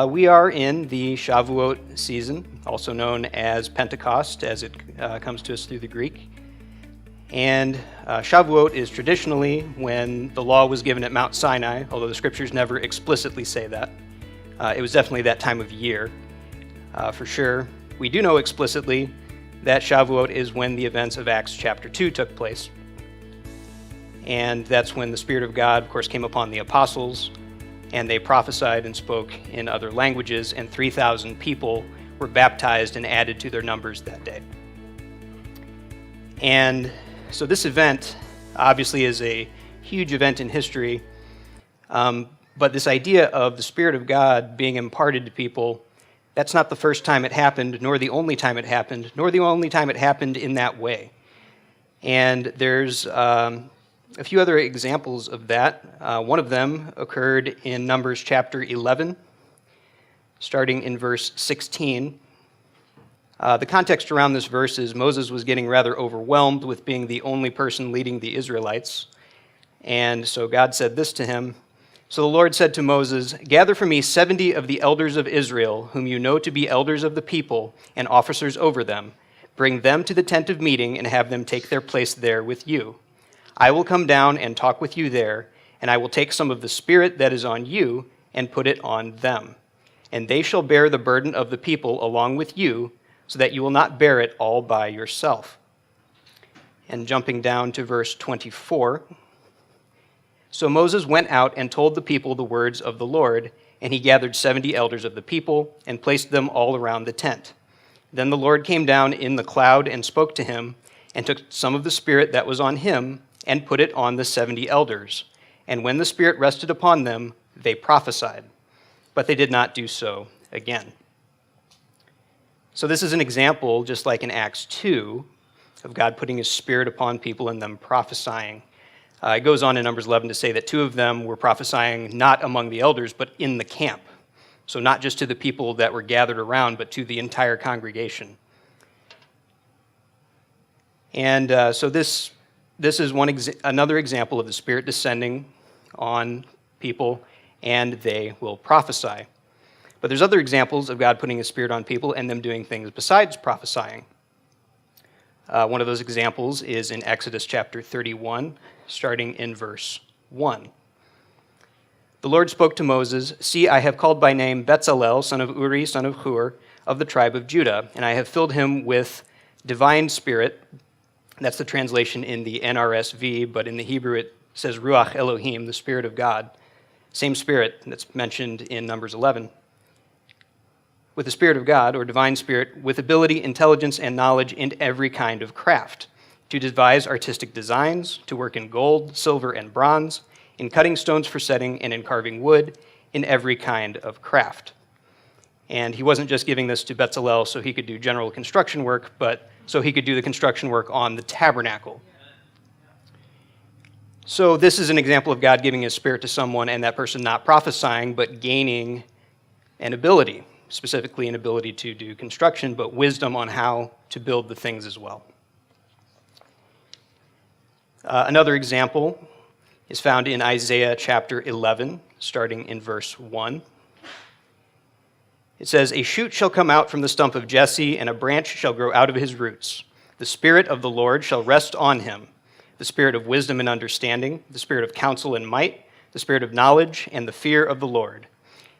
We are in the Shavuot season, also known as Pentecost, as it comes to us through the Greek. And Shavuot is traditionally when the law was given at Mount Sinai, although the scriptures never explicitly say that. It was definitely that time of year, for sure. We do know explicitly that Shavuot is when the events of Acts chapter 2 took place. And that's when the Spirit of God, of course, came upon the apostles, and they prophesied and spoke in other languages, and 3,000 people were baptized and added to their numbers that day. And so this event obviously is a huge event in history, but this idea of the Spirit of God being imparted to people, that's not the first time it happened, nor the only time it happened, nor the only time it happened in that way. And there's a few other examples of that. One of them occurred in Numbers chapter 11, starting in verse 16. The context around this verse is Moses was getting rather overwhelmed with being the only person leading the Israelites. And so God said this to him. So the Lord said to Moses, "Gather for me 70 of the elders of Israel, whom you know to be elders of the people and officers over them. Bring them to the tent of meeting and have them take their place there with you. I will come down and talk with you there, and I will take some of the Spirit that is on you and put it on them. And they shall bear the burden of the people along with you, so that you will not bear it all by yourself." And jumping down to verse 24. So Moses went out and told the people the words of the Lord, and he gathered 70 elders of the people and placed them all around the tent. Then the Lord came down in the cloud and spoke to him, and took some of the Spirit that was on him and put it on the 70 elders. And when the Spirit rested upon them, they prophesied. But they did not do so again. So this is an example, just like in Acts 2, of God putting his Spirit upon people and them prophesying. It goes on in Numbers 11 to say that 2 of them were prophesying not among the elders, but in the camp. So not just to the people that were gathered around, but to the entire congregation. And so this is another example of the Spirit descending on people, and they will prophesy. But there's other examples of God putting his Spirit on people and them doing things besides prophesying. One of those examples is in Exodus chapter 31, starting in verse 1. The Lord spoke to Moses, "See, I have called by name Bezalel, son of Uri, son of Hur, of the tribe of Judah, and I have filled him with divine spirit." That's the translation in the NRSV, but in the Hebrew it says Ruach Elohim, the Spirit of God. Same Spirit that's mentioned in Numbers 11. With the Spirit of God, or divine spirit, with ability, intelligence, and knowledge in every kind of craft, to devise artistic designs, to work in gold, silver, and bronze, in cutting stones for setting, and in carving wood, in every kind of craft. And he wasn't just giving this to Bezalel so he could do general construction work, but so he could do the construction work on the tabernacle. So this is an example of God giving his Spirit to someone and that person not prophesying, but gaining an ability, specifically an ability to do construction, but wisdom on how to build the things as well. Another example is found in Isaiah chapter 11, starting in verse 1. It says, "A shoot shall come out from the stump of Jesse, and a branch shall grow out of his roots. The Spirit of the Lord shall rest on him, the Spirit of wisdom and understanding, the Spirit of counsel and might, the Spirit of knowledge and the fear of the Lord.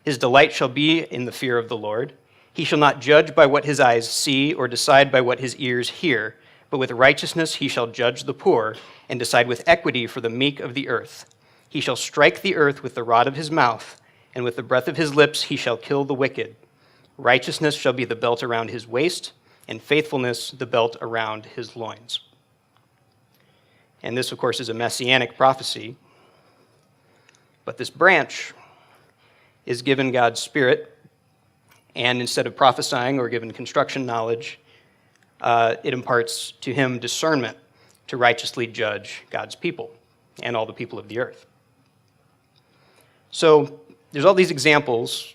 His delight shall be in the fear of the Lord. He shall not judge by what his eyes see, or decide by what his ears hear, but with righteousness he shall judge the poor, and decide with equity for the meek of the earth. He shall strike the earth with the rod of his mouth, and with the breath of his lips he shall kill the wicked. Righteousness shall be the belt around his waist, and faithfulness the belt around his loins." And this, of course, is a messianic prophecy. But this branch is given God's Spirit, and instead of prophesying or given construction knowledge, it imparts to him discernment to righteously judge God's people and all the people of the earth. So there's all these examples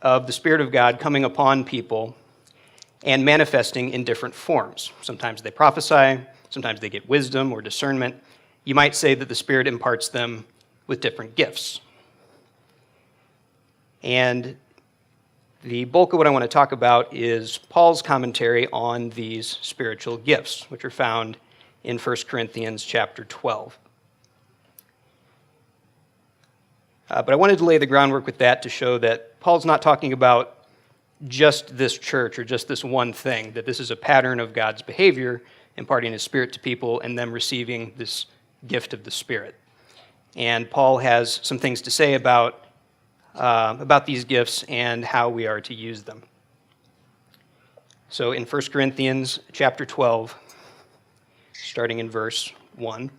of the Spirit of God coming upon people and manifesting in different forms. Sometimes they prophesy, sometimes they get wisdom or discernment. You might say that the Spirit imparts them with different gifts. And the bulk of what I want to talk about is Paul's commentary on these spiritual gifts, which are found in 1 Corinthians chapter 12. But I wanted to lay the groundwork with that to show that Paul's not talking about just this church or just this one thing, that this is a pattern of God's behavior, imparting his Spirit to people and them receiving this gift of the Spirit. And Paul has some things to say about these gifts and how we are to use them. So in 1 Corinthians chapter 12, starting in verse 1,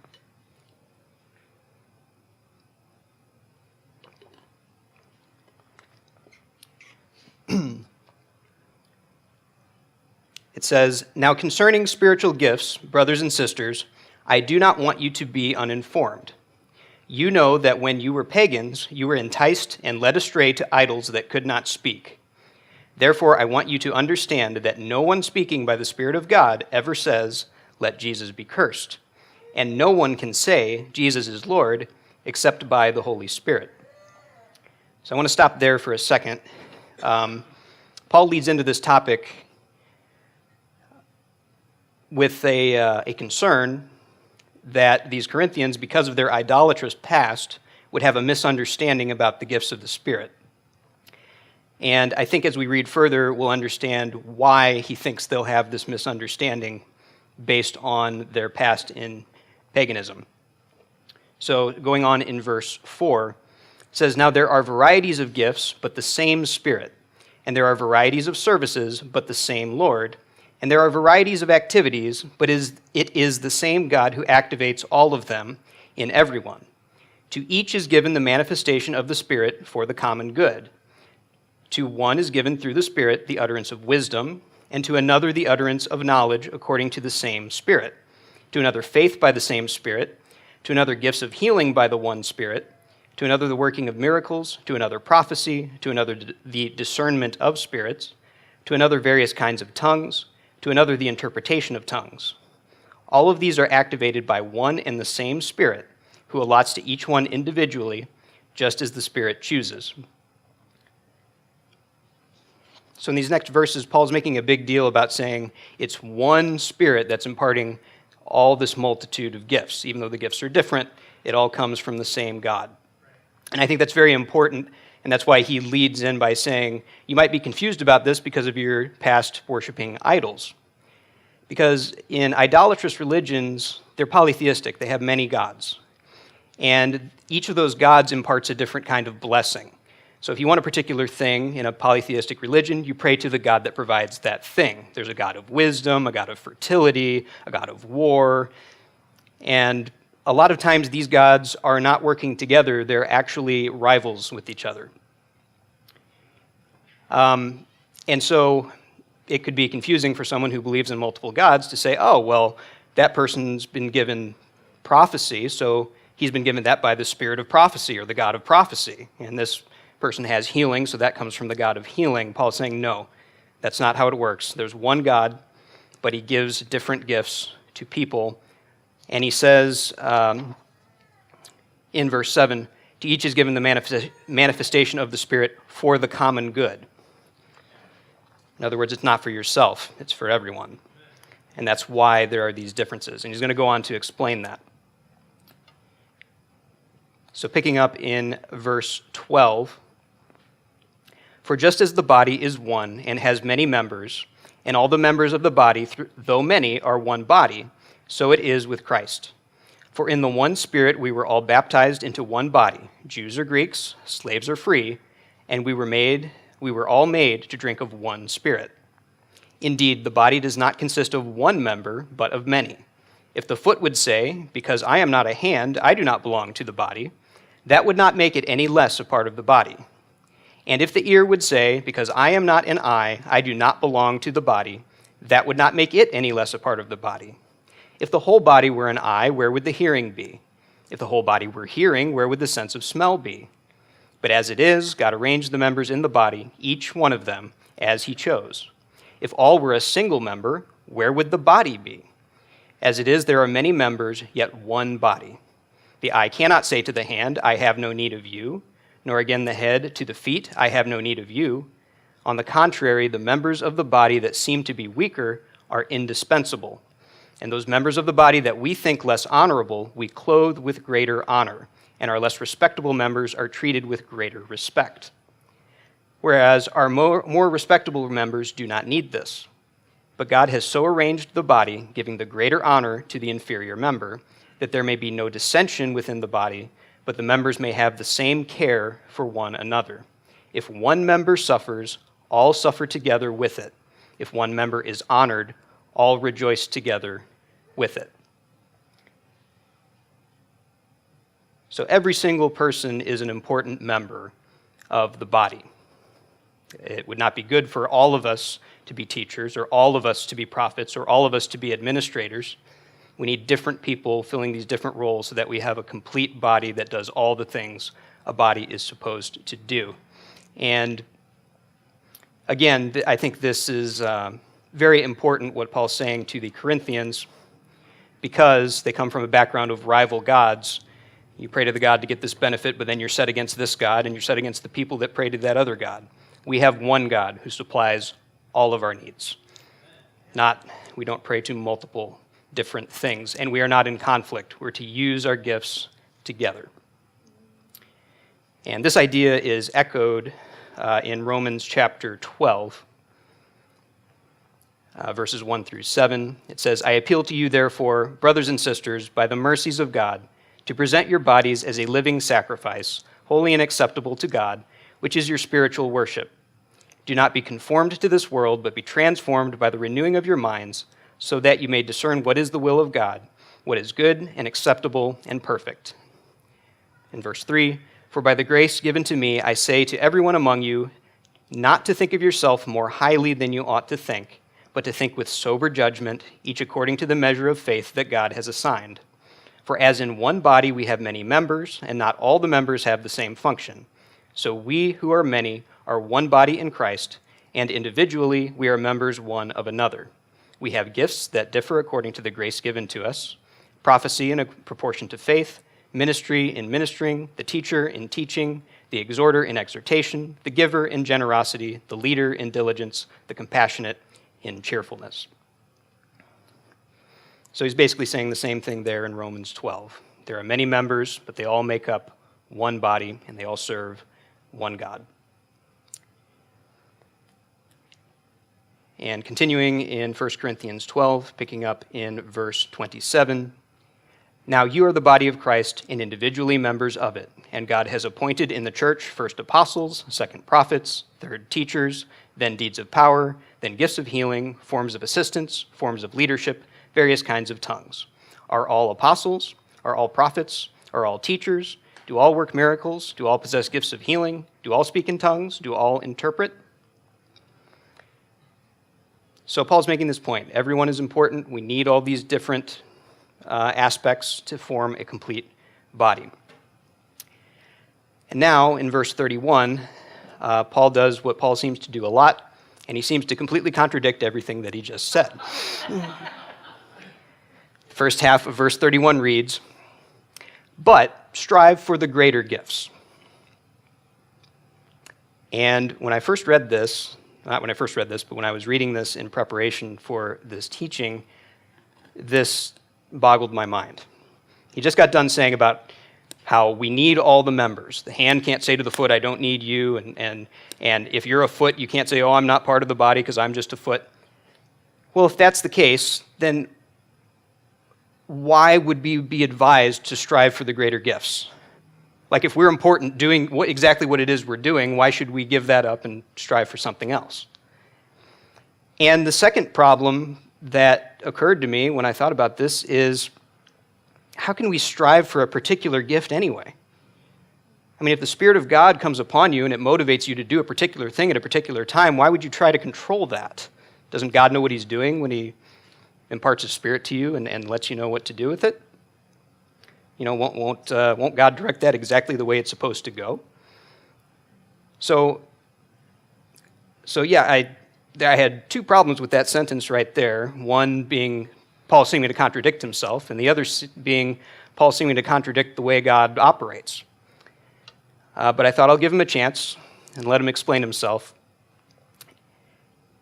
it says, "Now concerning spiritual gifts, brothers and sisters, I do not want you to be uninformed. You know that when you were pagans, you were enticed and led astray to idols that could not speak. Therefore, I want you to understand that no one speaking by the Spirit of God ever says, 'Let Jesus be cursed.' And no one can say, 'Jesus is Lord,' except by the Holy Spirit." So I want to stop there for a second. Paul leads into this topic with a concern that these Corinthians, because of their idolatrous past, would have a misunderstanding about the gifts of the Spirit. And I think as we read further, we'll understand why he thinks they'll have this misunderstanding based on their past in paganism. So going on in verse 4, it says, "Now there are varieties of gifts, but the same Spirit. And there are varieties of services, but the same Lord. And there are varieties of activities, but it is the same God who activates all of them in everyone. To each is given the manifestation of the Spirit for the common good. To one is given through the Spirit the utterance of wisdom, and to another the utterance of knowledge according to the same Spirit. To another faith by the same Spirit. To another gifts of healing by the one Spirit. To another the working of miracles. To another prophecy. To another the discernment of spirits. To another various kinds of tongues. To another the interpretation of tongues. All of these are activated by one and the same Spirit, who allots to each one individually, just as the Spirit chooses." So in these next verses, Paul's making a big deal about saying it's one Spirit that's imparting all this multitude of gifts. Even though the gifts are different, it all comes from the same God. And I think that's very important, and that's why he leads in by saying, you might be confused about this because of your past worshiping idols. Because in idolatrous religions, they're polytheistic. They have many gods. And each of those gods imparts a different kind of blessing. So if you want a particular thing in a polytheistic religion, you pray to the God that provides that thing. There's a God of wisdom, a God of fertility, a God of war. And a lot of times these gods are not working together. They're actually rivals with each other. And so it could be confusing for someone who believes in multiple gods to say, oh, well, that person's been given prophecy, so he's been given that by the spirit of prophecy or the God of prophecy. And this person has healing, so that comes from the God of healing. Paul's saying, no, that's not how it works. There's one God, but he gives different gifts to people. And he says in verse 7, to each is given the manifestation of the Spirit for the common good. In other words, it's not for yourself, it's for everyone. And that's why there are these differences. And he's going to go on to explain that. So picking up in verse 12, for just as the body is one and has many members, and all the members of the body, though many, are one body, so it is with Christ. For in the one Spirit we were all baptized into one body, Jews or Greeks, slaves or free, and we were all made to drink of one Spirit. Indeed, the body does not consist of one member, but of many. If the foot would say, because I am not a hand, I do not belong to the body, that would not make it any less a part of the body. And if the ear would say, because I am not an eye, I do not belong to the body, that would not make it any less a part of the body. If the whole body were an eye, where would the hearing be? If the whole body were hearing, where would the sense of smell be? But as it is, God arranged the members in the body, each one of them, as he chose. If all were a single member, where would the body be? As it is, there are many members, yet one body. The eye cannot say to the hand, I have no need of you, nor again the head to the feet, I have no need of you. On the contrary, the members of the body that seem to be weaker are indispensable. And those members of the body that we think less honorable, we clothe with greater honor, and our less respectable members are treated with greater respect. Whereas our more respectable members do not need this. But God has so arranged the body, giving the greater honor to the inferior member, that there may be no dissension within the body, but the members may have the same care for one another. If one member suffers, all suffer together with it. If one member is honored, all rejoice together with it. So every single person is an important member of the body. It would not be good for all of us to be teachers, or all of us to be prophets, or all of us to be administrators. We need different people filling these different roles so that we have a complete body that does all the things a body is supposed to do. And again, I think this is very important, what Paul's saying to the Corinthians, because they come from a background of rival gods. You pray to the God to get this benefit, but then you're set against this God, and you're set against the people that pray to that other God. We have one God who supplies all of our needs. We don't pray to multiple different things, and we are not in conflict. We're to use our gifts together. And this idea is echoed in Romans chapter 12, verses 1 through 7. It says, I appeal to you, therefore, brothers and sisters, by the mercies of God, to present your bodies as a living sacrifice, holy and acceptable to God, which is your spiritual worship. Do not be conformed to this world, but be transformed by the renewing of your minds, so that you may discern what is the will of God, what is good and acceptable and perfect. In verse 3, for by the grace given to me, I say to everyone among you, not to think of yourself more highly than you ought to think, but to think with sober judgment, each according to the measure of faith that God has assigned. For as in one body we have many members, and not all the members have the same function. So we who are many are one body in Christ, and individually we are members one of another. We have gifts that differ according to the grace given to us, prophecy in a proportion to faith, ministry in ministering, the teacher in teaching, the exhorter in exhortation, the giver in generosity, the leader in diligence, the compassionate in cheerfulness. So he's basically saying the same thing there in Romans 12. There are many members, but they all make up one body, and they all serve one God. And continuing in 1 Corinthians 12, picking up in verse 27, now you are the body of Christ and individually members of it, and God has appointed in the church first apostles, second prophets, third teachers, then deeds of power, then gifts of healing, forms of assistance, forms of leadership, various kinds of tongues. Are all apostles? Are all prophets? Are all teachers? Do all work miracles? Do all possess gifts of healing? Do all speak in tongues? Do all interpret? So Paul's making this point. Everyone is important. We need all these different aspects to form a complete body. And now, in verse 31, Paul does what Paul seems to do a lot, and he seems to completely contradict everything that he just said. First half of verse 31 reads, but strive for the greater gifts. And when I first read this, not when I first read this, but when I was reading this in preparation for this teaching, this boggled my mind. He just got done saying about how we need all the members. The hand can't say to the foot, I don't need you, and if you're a foot, you can't say, oh, I'm not part of the body because I'm just a foot. Well, if that's the case, then why would we be advised to strive for the greater gifts? Like, if we're important doing exactly what it is we're doing, why should we give that up and strive for something else? And the second problem that occurred to me when I thought about this is, how can we strive for a particular gift anyway? I mean, if the Spirit of God comes upon you and it motivates you to do a particular thing at a particular time, why would you try to control that? Doesn't God know what he's doing when he imparts his Spirit to you and lets you know what to do with it? You know, won't God direct that exactly the way it's supposed to go? So yeah, I had two problems with that sentence right there. One being Paul seeming to contradict himself, and the other being Paul seeming to contradict the way God operates. But I thought I'll give him a chance and let him explain himself.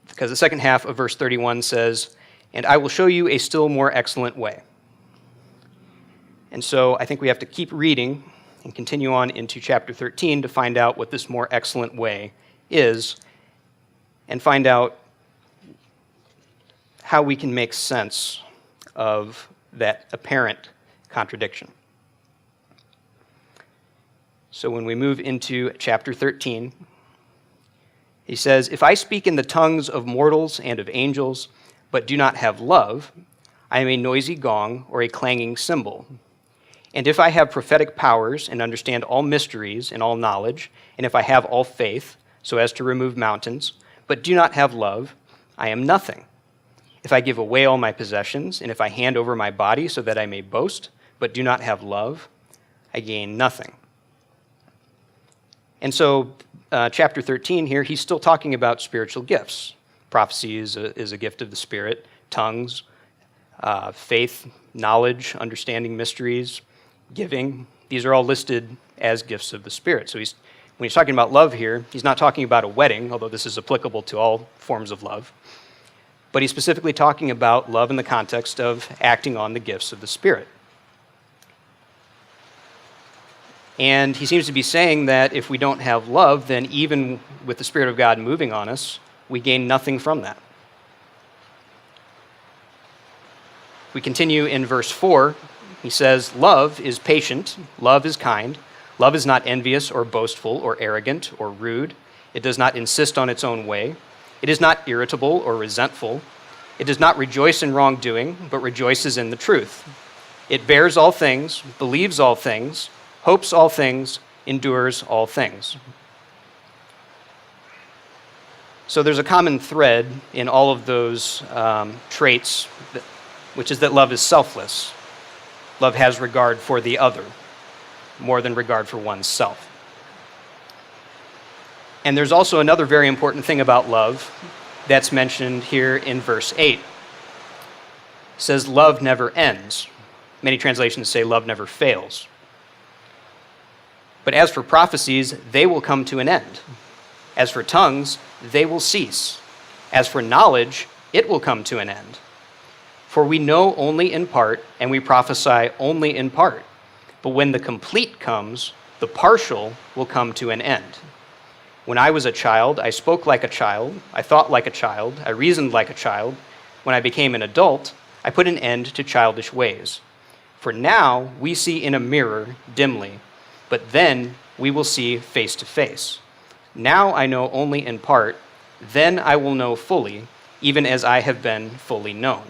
Because the second half of verse 31 says, "And I will show you a still more excellent way." And so I think we have to keep reading and continue on into chapter 13 to find out what this more excellent way is and find out how we can make sense of that apparent contradiction. So when we move into chapter 13, he says, "If I speak in the tongues of mortals and of angels, but do not have love, I am a noisy gong or a clanging cymbal. And if I have prophetic powers and understand all mysteries and all knowledge, and if I have all faith so as to remove mountains, but do not have love, I am nothing. If I give away all my possessions, and if I hand over my body so that I may boast, but do not have love, I gain nothing." And so chapter 13 here, he's still talking about spiritual gifts. Prophecy is a gift of the Spirit. Tongues, faith, knowledge, understanding mysteries, giving. These are all listed as gifts of the Spirit. So when he's talking about love here, he's not talking about a wedding, although this is applicable to all forms of love. But he's specifically talking about love in the context of acting on the gifts of the Spirit. And he seems to be saying that if we don't have love, then even with the Spirit of God moving on us, we gain nothing from that. We continue in verse 4. He says, "Love is patient, love is kind, love is not envious or boastful or arrogant or rude. It does not insist on its own way. It is not irritable or resentful. It does not rejoice in wrongdoing, but rejoices in the truth. It bears all things, believes all things, hopes all things, endures all things." So there's a common thread in all of those traits, which is that love is selfless. Love has regard for the other, more than regard for oneself. And there's also another very important thing about love that's mentioned here in verse 8. It says, "Love never ends." Many translations say love never fails. But as for prophecies, they will come to an end. As for tongues, they will cease. As for knowledge, it will come to an end. For we know only in part, and we prophesy only in part. But when the complete comes, the partial will come to an end. When I was a child, I spoke like a child, I thought like a child, I reasoned like a child. When I became an adult, I put an end to childish ways. For now we see in a mirror dimly, but then we will see face to face. Now I know only in part, then I will know fully, even as I have been fully known.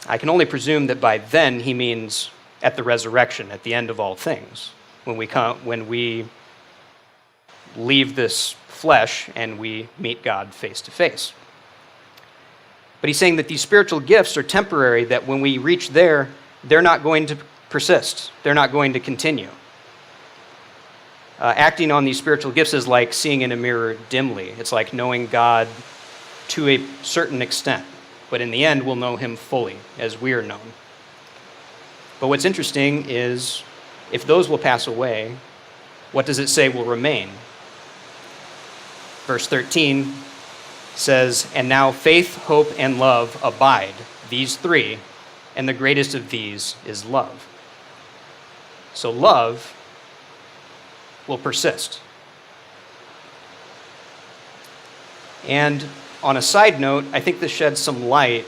I can only presume that by then he means at the resurrection, at the end of all things, when we leave this flesh and we meet God face to face. But he's saying that these spiritual gifts are temporary, that when we reach there, they're not going to persist. They're not going to continue. Acting on these spiritual gifts is like seeing in a mirror dimly. It's like knowing God to a certain extent. But in the end, we'll know him fully, as we are known. But what's interesting is, if those will pass away, what does it say will remain? Verse 13 says, "And now faith, hope, and love abide, these three, and the greatest of these is love." So love will persist. And on a side note, I think this sheds some light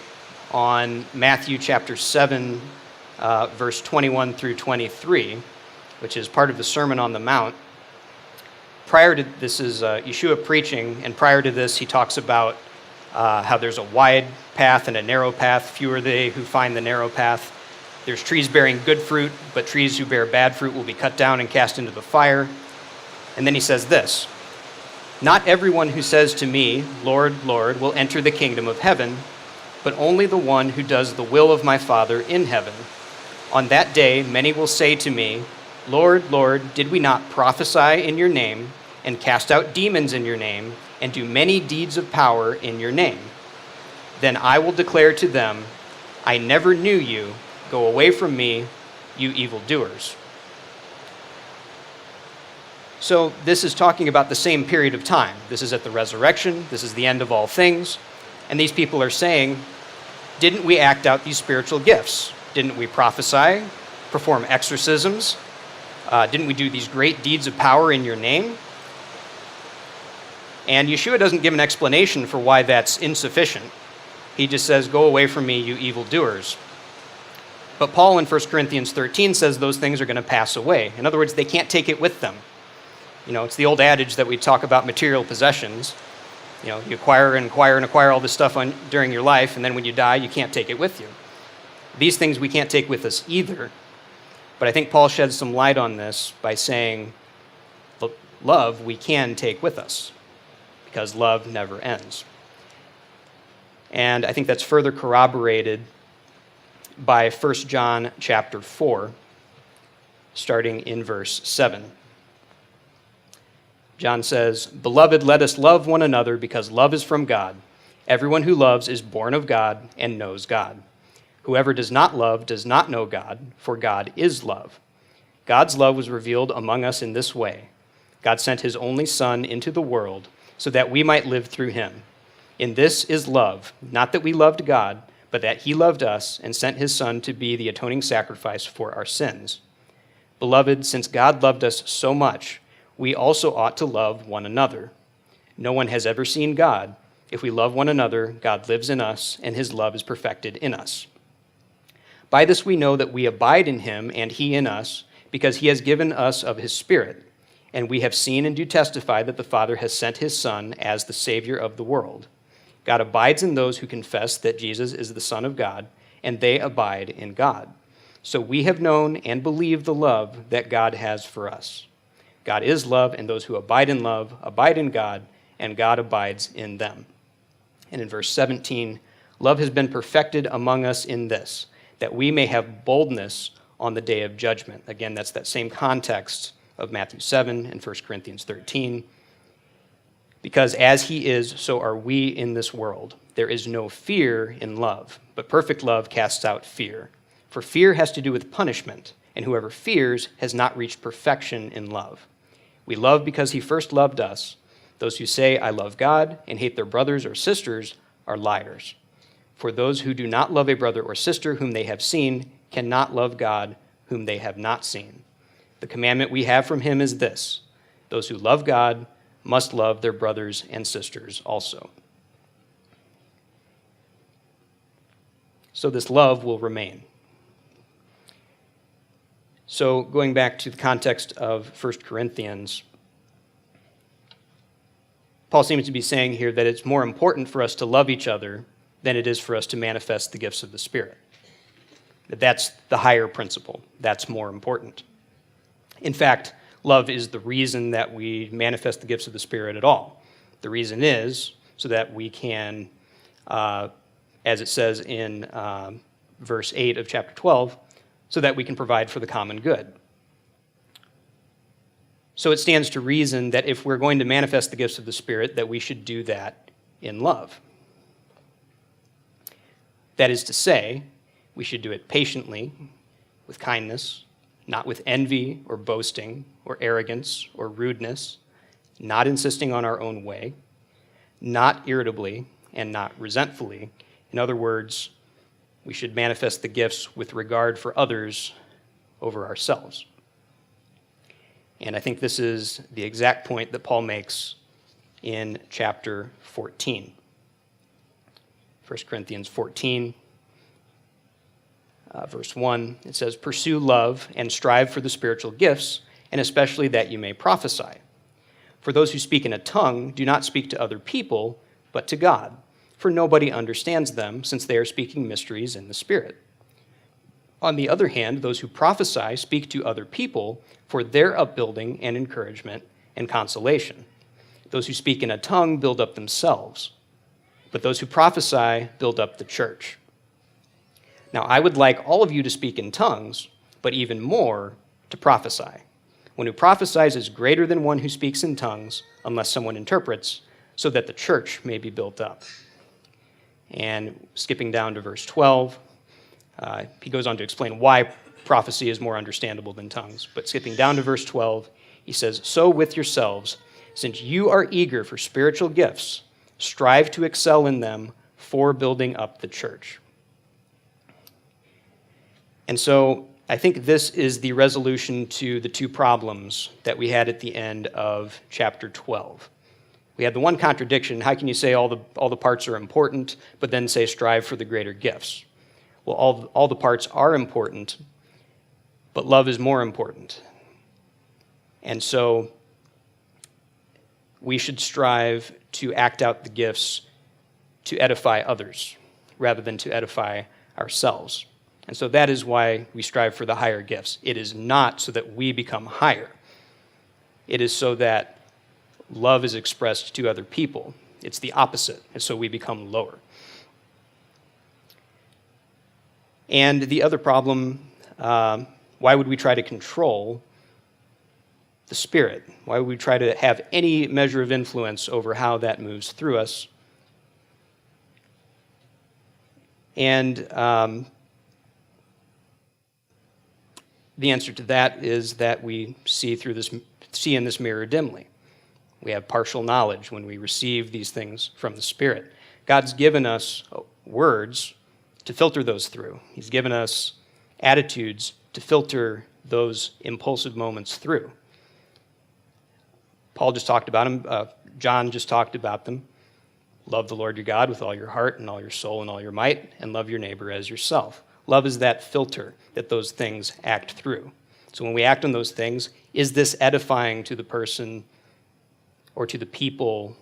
on Matthew chapter 7, verse 21 through 23, which is part of the Sermon on the Mount. Prior to this is Yeshua preaching, and prior to this he talks about how there's a wide path and a narrow path. Few are they who find the narrow path. There's trees bearing good fruit, but trees who bear bad fruit will be cut down and cast into the fire. And then he says this, "Not everyone who says to me, 'Lord, Lord,' will enter the kingdom of heaven, but only the one who does the will of my Father in heaven. On that day many will say to me, 'Lord, Lord, did we not prophesy in your name, and cast out demons in your name, and do many deeds of power in your name?' Then I will declare to them, 'I never knew you. Go away from me, you evildoers.'" So this is talking about the same period of time. This is at the resurrection. This is the end of all things. And these people are saying, didn't we act out these spiritual gifts? Didn't we prophesy, perform exorcisms? Didn't we do these great deeds of power in your name? And Yeshua doesn't give an explanation for why that's insufficient. He just says, go away from me, you evildoers. But Paul in 1 Corinthians 13 says those things are going to pass away. In other words, they can't take it with them. You know, it's the old adage that we talk about material possessions. You know, you acquire and acquire and acquire all this stuff during your life, and then when you die, you can't take it with you. These things we can't take with us either. But I think Paul sheds some light on this by saying, love we can take with us, because love never ends. And I think that's further corroborated by 1 John chapter 4, starting in verse 7. John says, "Beloved, let us love one another because love is from God. Everyone who loves is born of God and knows God. Whoever does not love does not know God, for God is love. God's love was revealed among us in this way. God sent his only Son into the world so that we might live through him. In this is love, not that we loved God, but that he loved us and sent his Son to be the atoning sacrifice for our sins. Beloved, since God loved us so much, we also ought to love one another. No one has ever seen God. If we love one another, God lives in us, and his love is perfected in us. By this we know that we abide in him and he in us, because he has given us of his Spirit. And we have seen and do testify that the Father has sent his Son as the Savior of the world. God abides in those who confess that Jesus is the Son of God, and they abide in God. So we have known and believed the love that God has for us. God is love, and those who abide in love abide in God, and God abides in them." And in verse 17, "Love has been perfected among us in this, that we may have boldness on the day of judgment." Again, that's that same context of Matthew 7 and 1 Corinthians 13. "Because as he is, so are we in this world. There is no fear in love, but perfect love casts out fear. For fear has to do with punishment, and whoever fears has not reached perfection in love. We love because he first loved us. Those who say, 'I love God,' and hate their brothers or sisters are liars. For those who do not love a brother or sister whom they have seen cannot love God whom they have not seen. The commandment we have from him is this: those who love God must love their brothers and sisters also." So this love will remain. So going back to the context of 1 Corinthians, Paul seems to be saying here that it's more important for us to love each other than it is for us to manifest the gifts of the Spirit. That's the higher principle. That's more important. In fact, love is the reason that we manifest the gifts of the Spirit at all. The reason is so that we can, as it says in verse 8 of chapter 12, so that we can provide for the common good. So it stands to reason that if we're going to manifest the gifts of the Spirit, that we should do that in love. That is to say, we should do it patiently, with kindness, not with envy or boasting or arrogance or rudeness, not insisting on our own way, not irritably and not resentfully. In other words, we should manifest the gifts with regard for others over ourselves. And I think this is the exact point that Paul makes in chapter 14. 1 Corinthians 14, verse 1, it says, "Pursue love and strive for the spiritual gifts, and especially that you may prophesy. For those who speak in a tongue do not speak to other people, but to God. For nobody understands them, since they are speaking mysteries in the Spirit. On the other hand, those who prophesy speak to other people for their upbuilding and encouragement and consolation. Those who speak in a tongue build up themselves, but those who prophesy build up the church. Now, I would like all of you to speak in tongues, but even more to prophesy. One who prophesies is greater than one who speaks in tongues, unless someone interprets, so that the church may be built up." And skipping down to verse 12, he goes on to explain why prophecy is more understandable than tongues. But skipping down to verse 12, He says, "So with yourselves, since you are eager for spiritual gifts, strive to excel in them for building up the church." And so I think this is the resolution to the two problems that we had at the end of chapter 12. We had the one contradiction: how can you say all the parts are important, but then say strive for the greater gifts? Well, all the parts are important, but love is more important. And so we should strive to act out the gifts to edify others rather than to edify ourselves. And so that is why we strive for the higher gifts. It is not so that we become higher. It is so that love is expressed to other people. It's the opposite, and so we become lower. And the other problem, why would we try to control the Spirit? Why would we try to have any measure of influence over how that moves through us? And the answer to that is that we see in this mirror dimly. We have partial knowledge when we receive these things from the Spirit. God's given us words to filter those through. He's given us attitudes to filter those impulsive moments through. Paul just talked about them. John just talked about them. Love the Lord your God with all your heart and all your soul and all your might, and love your neighbor as yourself. Love is that filter that those things act through. So when we act on those things, is this edifying to the person or to the people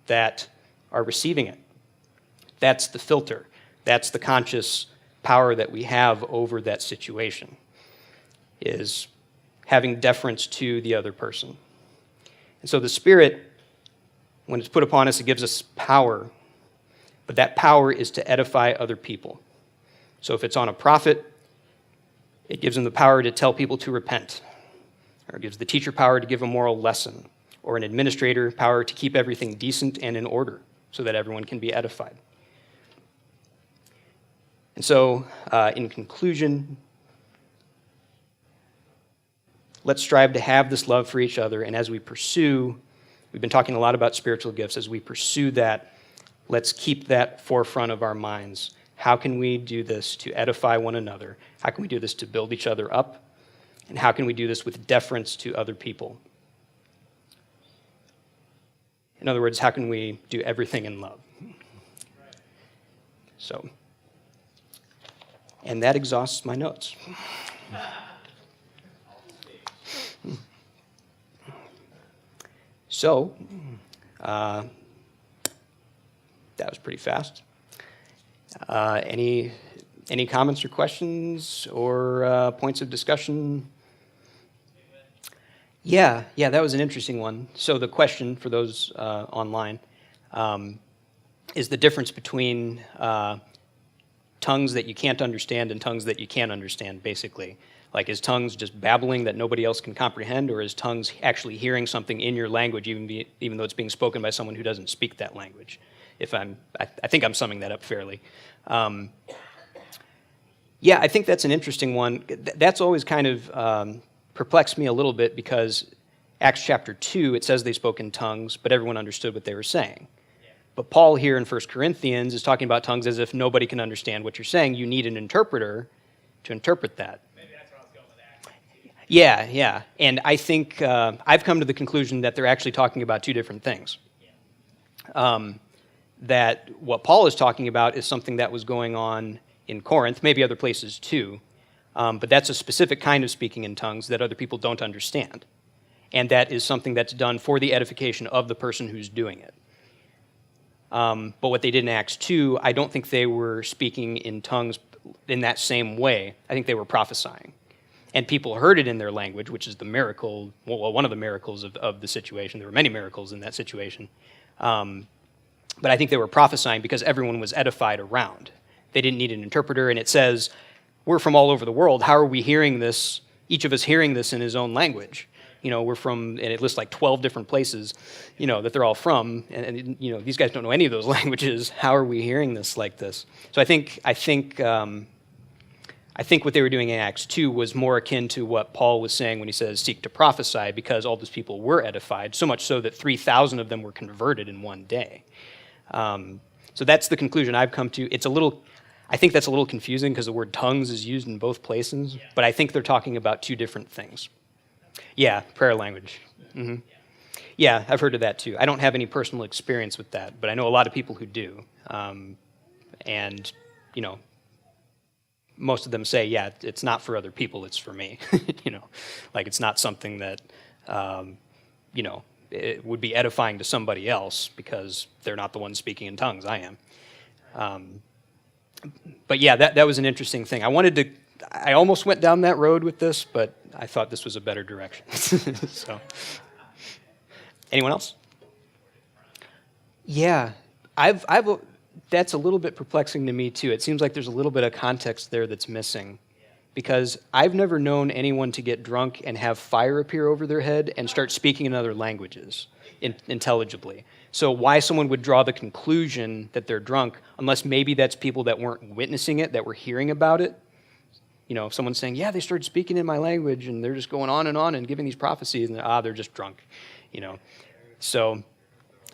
that are receiving it? That's the filter. That's the conscious power that we have over that situation, is having deference to the other person. And so the Spirit, when it's put upon us, it gives us power, but that power is to edify other people. So if it's on a prophet, it gives him the power to tell people to repent, or it gives the teacher power to give a moral lesson, or an administrator power to keep everything decent and in order so that everyone can be edified. And so, in conclusion, let's strive to have this love for each other, and as we pursue, we've been talking a lot about spiritual gifts, as we pursue that, let's keep that forefront of our minds. How can we do this to edify one another? How can we do this to build each other up? And how can we do this with deference to other people? In other words, how can we do everything in love? So, and that exhausts my notes. So, that was pretty fast. Any comments or questions or points of discussion? Yeah, that was an interesting one. So the question for those online is the difference between tongues that you can't understand and tongues that you can understand, basically. Like, is tongues just babbling that nobody else can comprehend, or is tongues actually hearing something in your language, even though it's being spoken by someone who doesn't speak that language? I think I'm summing that up fairly. Yeah, I think that's an interesting one. That's always kind of perplexed me a little bit, because Acts chapter 2, it says they spoke in tongues, but everyone understood what they were saying. But Paul here in 1 Corinthians is talking about tongues as if nobody can understand what you're saying. You need an interpreter to interpret that. Maybe that's where I was going with Acts 2. Yeah. And I think I've come to the conclusion that they're actually talking about two different things. That what Paul is talking about is something that was going on in Corinth, maybe other places too, but that's a specific kind of speaking in tongues that other people don't understand. And that is something that's done for the edification of the person who's doing it. But what they did in Acts 2, I don't think they were speaking in tongues in that same way. I think they were prophesying. And people heard it in their language, which is the miracle, well, one of the miracles of the situation. There were many miracles in that situation. But I think they were prophesying because everyone was edified around. They didn't need an interpreter, and it says, we're from all over the world. How are we hearing this, each of us hearing this in his own language? We're from, and it lists like 12 different places, that they're all from, and these guys don't know any of those languages. How are we hearing this like this? So I think I think what they were doing in Acts 2 was more akin to what Paul was saying when he says seek to prophesy, because all those people were edified, so much so that 3,000 of them were converted in one day. So that's the conclusion I've come to. I think that's a little confusing because the word tongues is used in both places, but I think they're talking about two different things. Yeah, prayer language. Mm-hmm. Yeah, I've heard of that too. I don't have any personal experience with that, but I know a lot of people who do. And, most of them say, yeah, it's not for other people, it's for me. Like it's not something that, it would be edifying to somebody else because they're not the one speaking in tongues, I am. But yeah, that was an interesting thing. I almost went down that road with this, but I thought this was a better direction. So, anyone else? Yeah, that's a little bit perplexing to me too. It seems like there's a little bit of context there that's missing, because I've never known anyone to get drunk and have fire appear over their head and start speaking in other languages intelligibly. So why someone would draw the conclusion that they're drunk, unless maybe that's people that weren't witnessing it, that were hearing about it. If someone's saying, yeah, they started speaking in my language and they're just going on and giving these prophecies, and they're just drunk. So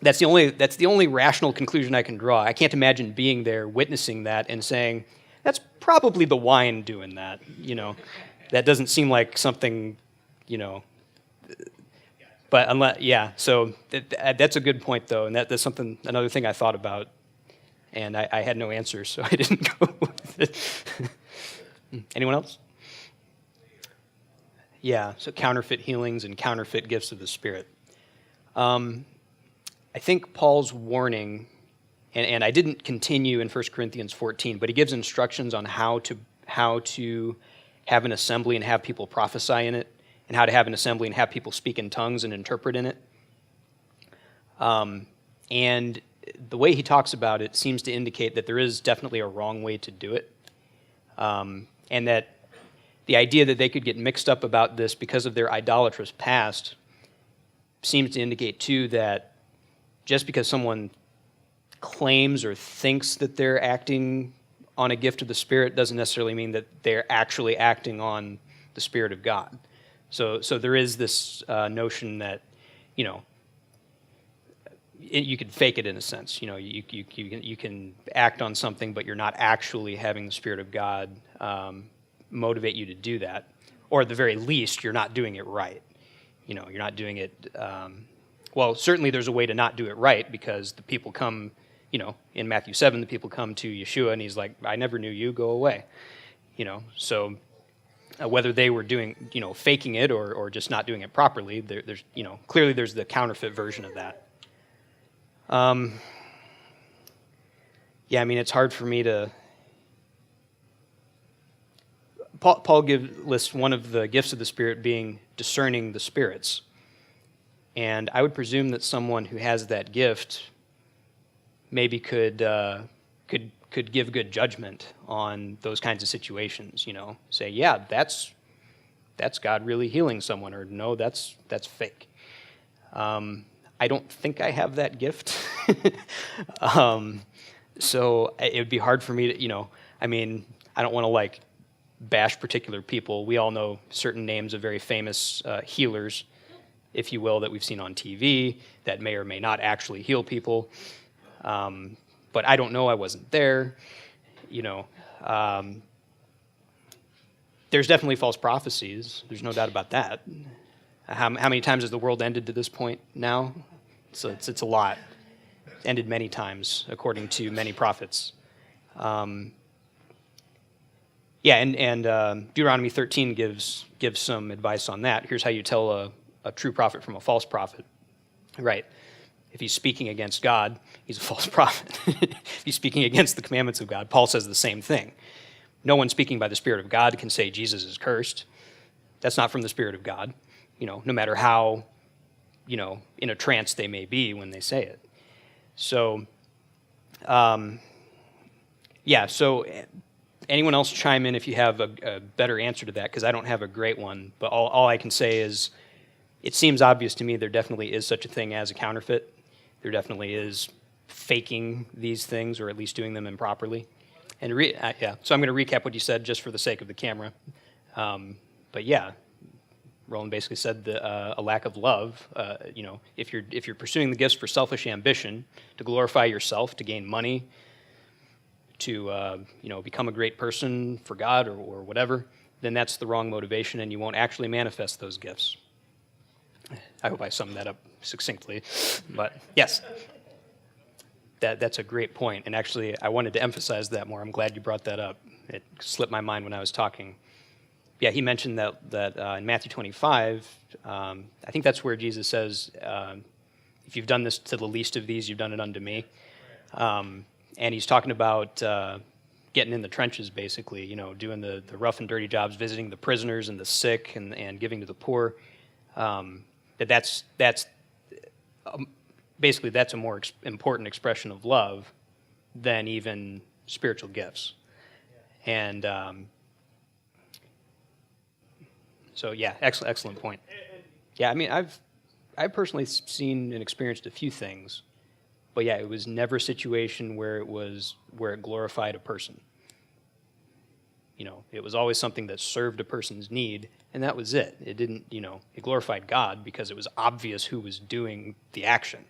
that's the only rational conclusion I can draw. I can't imagine being there, witnessing that, and saying, that's probably the wine doing that. That doesn't seem like something, But so that's a good point, though, and that's another thing I thought about, and I had no answer, so I didn't go with it. Anyone else? Yeah, so counterfeit healings and counterfeit gifts of the Spirit. I think Paul's warning, and I didn't continue in 1 Corinthians 14, but he gives instructions on how to have an assembly and have people prophesy in it, and how to have an assembly and have people speak in tongues and interpret in it. And the way he talks about it seems to indicate that there is definitely a wrong way to do it, and that the idea that they could get mixed up about this because of their idolatrous past seems to indicate, too, that just because someone claims or thinks that they're acting on a gift of the Spirit doesn't necessarily mean that they're actually acting on the Spirit of God. So there is this notion that, you can fake it in a sense. You can act on something, but you're not actually having the Spirit of God motivate you to do that. Or at the very least, you're not doing it right. You're not doing it... well, certainly there's a way to not do it right, because the people come, in Matthew 7, the people come to Yeshua, and he's like, I never knew you, go away. So whether they were doing, faking it or just not doing it properly, there's clearly there's the counterfeit version of that. It's hard for me to... Paul lists one of the gifts of the Spirit being discerning the spirits. And I would presume that someone who has that gift maybe could give good judgment on those kinds of situations. Say, yeah, that's God really healing someone, or no, that's fake. I don't think I have that gift, so it would be hard for me to, I don't want to bash particular people. We all know certain names of very famous healers, if you will, that we've seen on TV that may or may not actually heal people. But I don't know, I wasn't there. There's definitely false prophecies. There's no doubt about that. How many times has the world ended to this point now? So it's a lot. It's ended many times, according to many prophets. And Deuteronomy 13 gives some advice on that. Here's how you tell a true prophet from a false prophet. Right. If he's speaking against God, he's a false prophet. If he's speaking against the commandments of God, Paul says the same thing. No one speaking by the Spirit of God can say Jesus is cursed. That's not from the Spirit of God, no matter how, in a trance they may be when they say it. So, so anyone else chime in if you have a better answer to that, because I don't have a great one. But all I can say is it seems obvious to me there definitely is such a thing as a counterfeit. There definitely is faking these things, or at least doing them improperly. Yeah, so I'm going to recap what you said just for the sake of the camera. But yeah, Roland basically said a lack of love. If you're pursuing the gifts for selfish ambition, to glorify yourself, to gain money, to become a great person for God or whatever, then that's the wrong motivation, and you won't actually manifest those gifts. I hope I summed that up succinctly, but yes. That's a great point, and actually I wanted to emphasize that more. I'm glad you brought that up. It slipped my mind when I was talking. Yeah, he mentioned that in Matthew 25, I think that's where Jesus says, if you've done this to the least of these, you've done it unto me. And he's talking about getting in the trenches, basically, doing the rough and dirty jobs, visiting the prisoners and the sick and giving to the poor. Basically, that's a more important expression of love than even spiritual gifts. And so, yeah, excellent point. Yeah, I mean, I've personally seen and experienced a few things, but yeah, it was never a situation where it glorified a person. It was always something that served a person's need, and that was it. It didn't, it glorified God because it was obvious who was doing the action.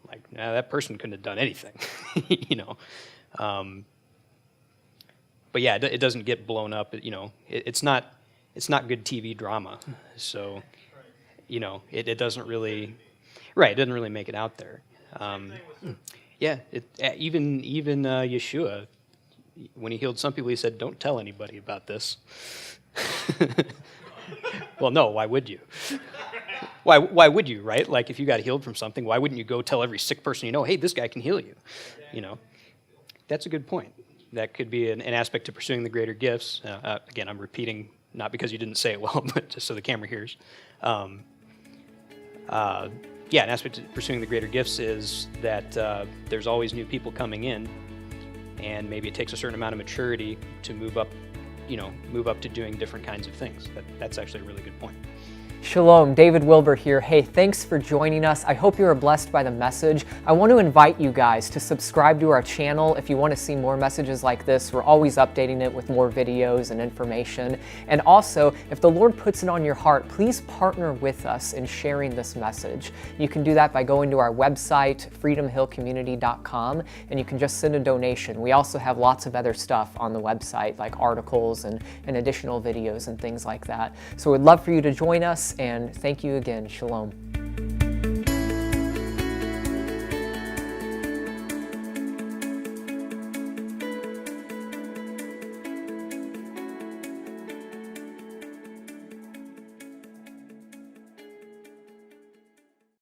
Like, that person couldn't have done anything, But yeah, it doesn't get blown up. It's not good TV drama. So, it doesn't really, right? It doesn't really make it out there. Yeah, even Yeshua, when he healed some people, he said, "Don't tell anybody about this." Well, no. Why would you? Why would you, right? Like, if you got healed from something, why wouldn't you go tell every sick person you know, "Hey, this guy can heal you"? That's a good point. That could be an aspect to pursuing the greater gifts. Again, I'm repeating, not because you didn't say it well, but just so the camera hears. An aspect to pursuing the greater gifts is that there's always new people coming in, and maybe it takes a certain amount of maturity to move up to doing different kinds of things. That's actually a really good point. Shalom, David Wilbur here. Hey, thanks for joining us. I hope you were blessed by the message. I want to invite you guys to subscribe to our channel if you want to see more messages like this. We're always updating it with more videos and information. And also, if the Lord puts it on your heart, please partner with us in sharing this message. You can do that by going to our website, freedomhillcommunity.com, and you can just send a donation. We also have lots of other stuff on the website, like articles and additional videos and things like that. So we'd love for you to join us. And thank you again. Shalom.